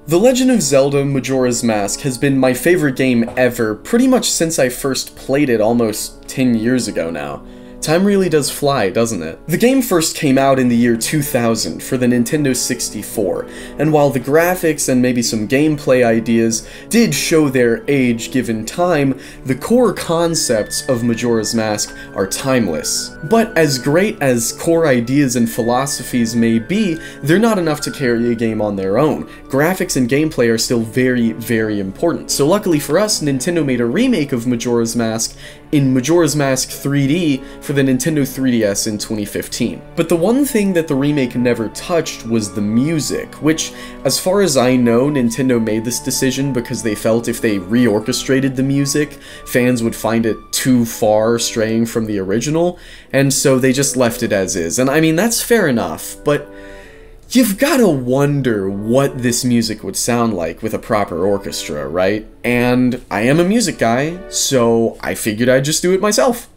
The Legend of Zelda Majora's Mask has been my favorite game ever, pretty much since I first played it almost 10 years ago now. Time really does fly, doesn't it? The game first came out in the year 2000 for the Nintendo 64, and while the graphics and maybe some gameplay ideas did show their age given time, the core concepts of Majora's Mask are timeless. But as great as core ideas and philosophies may be, they're not enough to carry a game on their own. Graphics and gameplay are still very, very important. So luckily for us, Nintendo made a remake of Majora's Mask in Majora's Mask 3D for the Nintendo 3DS in 2015. But the one thing that the remake never touched was the music, which, as far as I know, Nintendo made this decision because they felt if they reorchestrated the music, fans would find it too far straying from the original, and so they just left it as is. And I mean, that's fair enough, but you've gotta wonder what this music would sound like with a proper orchestra, right? And I am a music guy, so I figured I'd just do it myself.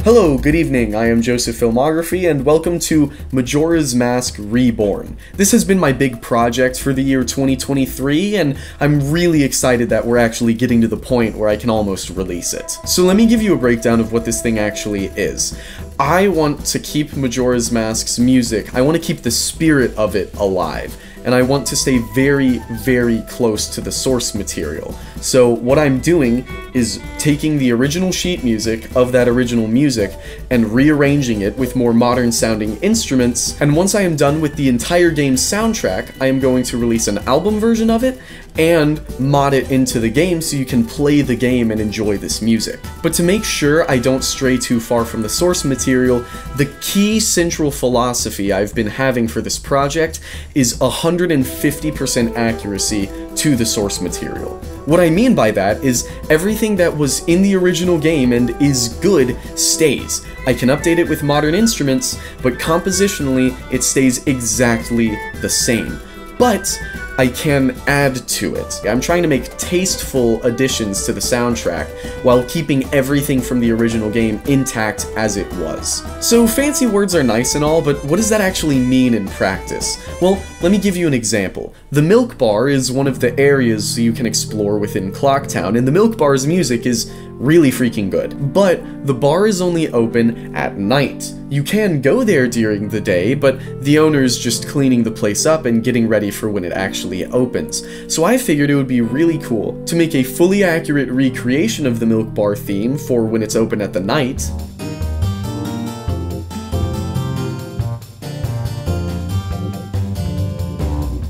Hello, good evening, I am Joseph Filmography, and welcome to Majora's Mask Reborn. This has been my big project for the year 2023, and I'm really excited that we're actually getting to the point where I can almost release it. So let me give you a breakdown of what this thing actually is. I want to keep Majora's Mask's music, I want to keep the spirit of it alive, and I want to stay very, very close to the source material. So what I'm doing is taking the original sheet music of that original music and rearranging it with more modern sounding instruments, and once I am done with the entire game's soundtrack, I am going to release an album version of it and mod it into the game so you can play the game and enjoy this music. But to make sure I don't stray too far from the source material, the key central philosophy I've been having for this project is 150% accuracy to the source material. What I mean by that is everything that was in the original game and is good stays. I can update it with modern instruments, but compositionally it stays exactly the same. But I can add to it. I'm trying to make tasteful additions to the soundtrack while keeping everything from the original game intact as it was. So fancy words are nice and all, but what does that actually mean in practice? Well, let me give you an example. The Milk Bar is one of the areas you can explore within Clocktown, and the Milk Bar's music is really freaking good. But the bar is only open at night. You can go there during the day, but the owner's just cleaning the place up and getting ready for when it actually opens. So I figured it would be really cool to make a fully accurate recreation of the Milk Bar theme for when it's open at the night.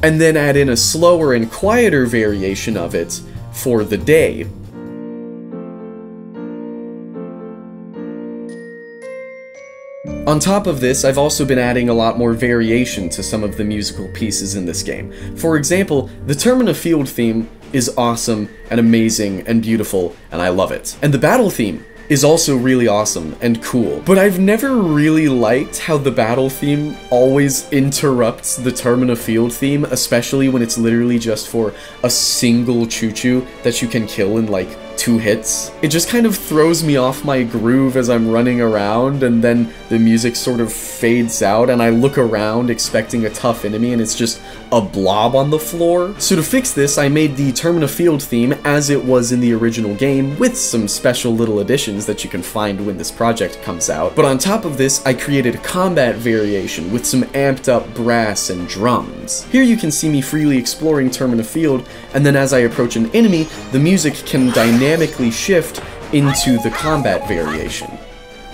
And then add in a slower and quieter variation of it for the day. On top of this, I've also been adding a lot more variation to some of the musical pieces in this game. For example, the Termina Field theme is awesome and amazing and beautiful, and I love it. And the battle theme is also really awesome and cool. But I've never really liked how the battle theme always interrupts the Termina Field theme, especially when it's literally just for a single choo-choo that you can kill in like 2 hits. It just kind of throws me off my groove as I'm running around, and then the music sort of fades out and I look around expecting a tough enemy and it's just a blob on the floor. So to fix this, I made the Termina Field theme as it was in the original game with some special little additions that you can find when this project comes out. But on top of this, I created a combat variation with some amped up brass and drums. Here you can see me freely exploring Termina Field, and then as I approach an enemy, the music can dynamically shift into the combat variation.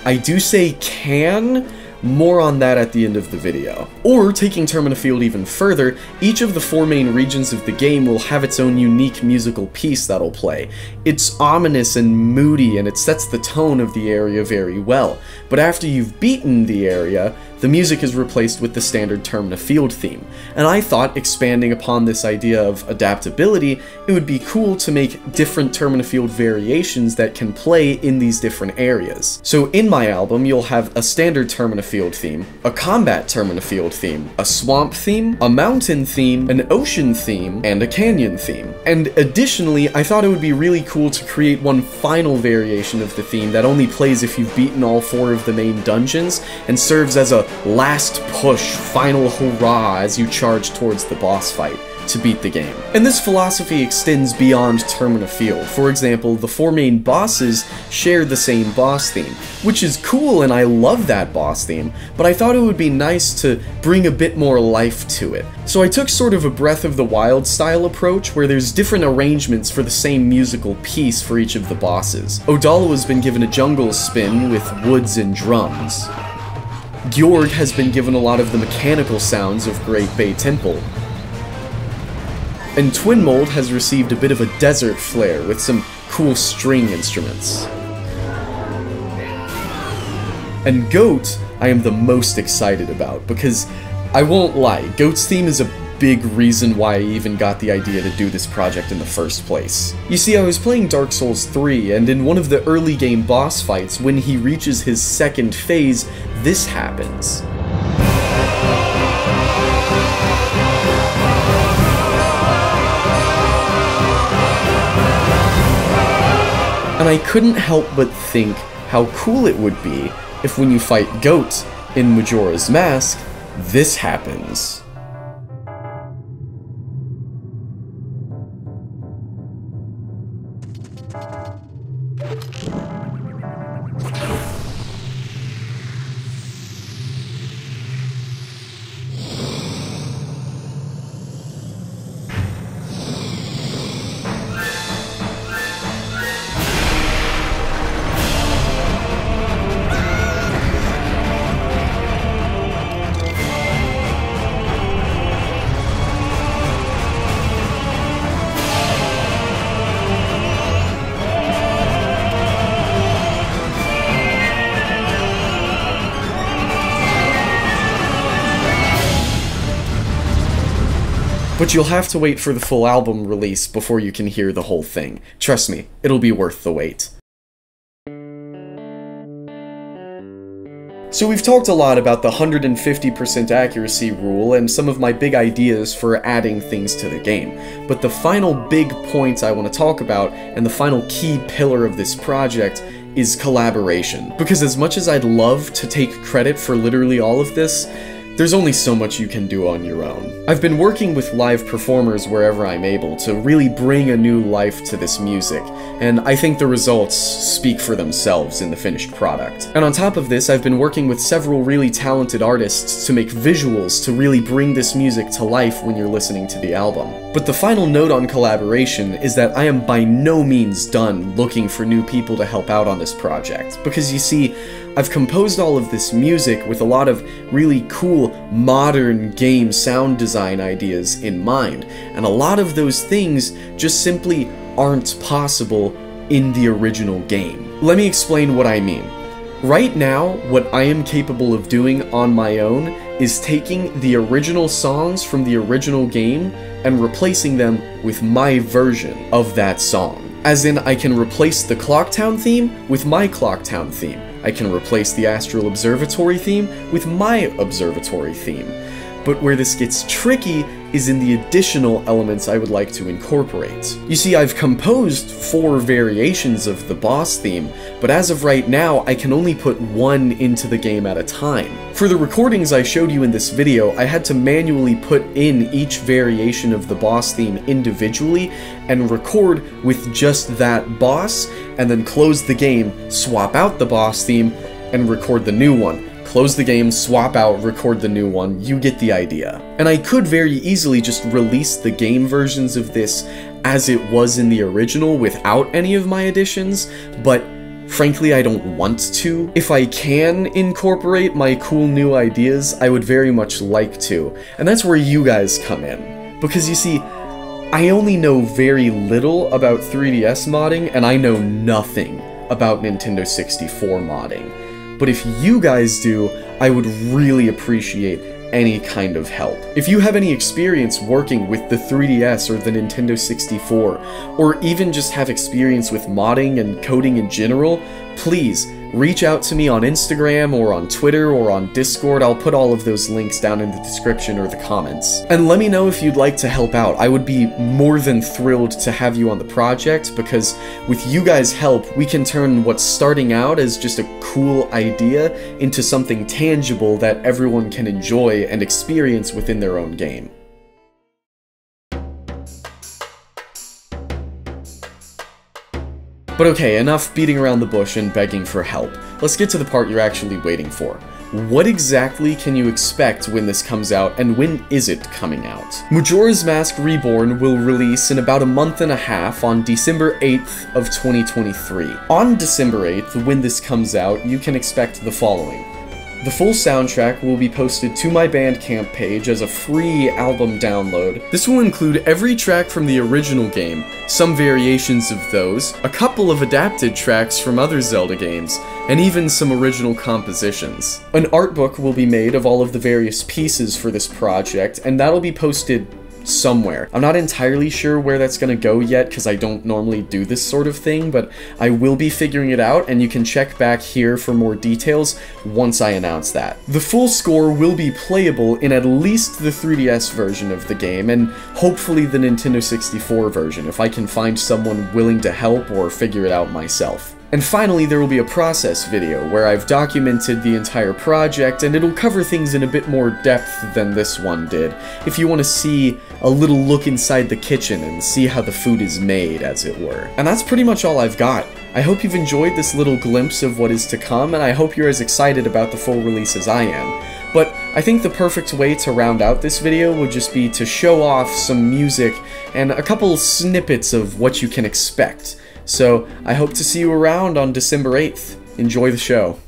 I do say can, more on that at the end of the video. Or, taking Termina Field even further, each of the 4 main regions of the game will have its own unique musical piece that'll play. It's ominous and moody, and it sets the tone of the area very well. But after you've beaten the area, the music is replaced with the standard Termina Field theme. And I thought, expanding upon this idea of adaptability, it would be cool to make different Termina Field variations that can play in these different areas. So in my album, you'll have a standard Termina Field theme, a combat Termina Field theme, a swamp theme, a mountain theme, an ocean theme, and a canyon theme. And additionally, I thought it would be really cool to create one final variation of the theme that only plays if you've beaten all 4 of the main dungeons, and serves as a last push, final hurrah as you charge towards the boss fight to beat the game. And this philosophy extends beyond Termina Field. For example, the 4 main bosses share the same boss theme, which is cool and I love that boss theme, but I thought it would be nice to bring a bit more life to it. So I took sort of a Breath of the Wild style approach where there's different arrangements for the same musical piece for each of the bosses. Odala has been given a jungle spin with woods and drums. Gjord has been given a lot of the mechanical sounds of Great Bay Temple. And Twin Mold has received a bit of a desert flair with some cool string instruments. And Goat, I am the most excited about, because I won't lie, Goat's theme is a big reason why I even got the idea to do this project in the first place. You see, I was playing Dark Souls 3, and in one of the early game boss fights, when he reaches his second phase, this happens. And I couldn't help but think how cool it would be if when you fight Goat in Majora's Mask, this happens. But you'll have to wait for the full album release before you can hear the whole thing. Trust me, it'll be worth the wait. So we've talked a lot about the 150% accuracy rule and some of my big ideas for adding things to the game, but the final big point I want to talk about, and the final key pillar of this project, is collaboration. Because as much as I'd love to take credit for literally all of this, there's only so much you can do on your own. I've been working with live performers wherever I'm able to really bring a new life to this music, and I think the results speak for themselves in the finished product. And on top of this, I've been working with several really talented artists to make visuals to really bring this music to life when you're listening to the album. But the final note on collaboration is that I am by no means done looking for new people to help out on this project, because you see, I've composed all of this music with a lot of really cool modern game sound design ideas in mind, and a lot of those things just simply aren't possible in the original game. Let me explain what I mean. Right now, what I am capable of doing on my own is taking the original songs from the original game and replacing them with my version of that song. As in, I can replace the Clocktown theme with my Clocktown theme. I can replace the Astral Observatory theme with my Observatory theme. But where this gets tricky is in the additional elements I would like to incorporate. You see, I've composed 4 variations of the boss theme, but as of right now, I can only put 1 into the game at a time. For the recordings I showed you in this video, I had to manually put in each variation of the boss theme individually and record with just that boss, and then close the game, swap out the boss theme, and record the new one. Close the game, swap out, record the new one, you get the idea. And I could very easily just release the game versions of this as it was in the original without any of my additions, but frankly I don't want to. If I can incorporate my cool new ideas, I would very much like to, and that's where you guys come in. Because you see, I only know very little about 3DS modding, and I know nothing about Nintendo 64 modding. But if you guys do, I would really appreciate any kind of help. If you have any experience working with the 3DS or the Nintendo 64, or even just have experience with modding and coding in general, please reach out to me on Instagram or on Twitter or on Discord. I'll put all of those links down in the description or the comments. And let me know if you'd like to help out. I would be more than thrilled to have you on the project, because with you guys' help, we can turn what's starting out as just a cool idea into something tangible that everyone can enjoy and experience within their own game. But okay, enough beating around the bush and begging for help. Let's get to the part you're actually waiting for. What exactly can you expect when this comes out, and when is it coming out? Majora's Mask Reborn will release in about a month and a half on December 8th of 2023. On December 8th, when this comes out, you can expect the following. The full soundtrack will be posted to my Bandcamp page as a free album download. This will include every track from the original game, some variations of those, a couple of adapted tracks from other Zelda games, and even some original compositions. An art book will be made of all of the various pieces for this project, and that'll be posted somewhere. I'm not entirely sure where that's gonna go yet, because I don't normally do this sort of thing, but I will be figuring it out, and you can check back here for more details once I announce that. The full score will be playable in at least the 3DS version of the game, and hopefully the Nintendo 64 version, if I can find someone willing to help or figure it out myself. And finally, there will be a process video where I've documented the entire project, and it'll cover things in a bit more depth than this one did, if you want to see a little look inside the kitchen and see how the food is made, as it were. And that's pretty much all I've got. I hope you've enjoyed this little glimpse of what is to come, and I hope you're as excited about the full release as I am. But I think the perfect way to round out this video would just be to show off some music and a couple snippets of what you can expect. So, I hope to see you around on December 8th. Enjoy the show.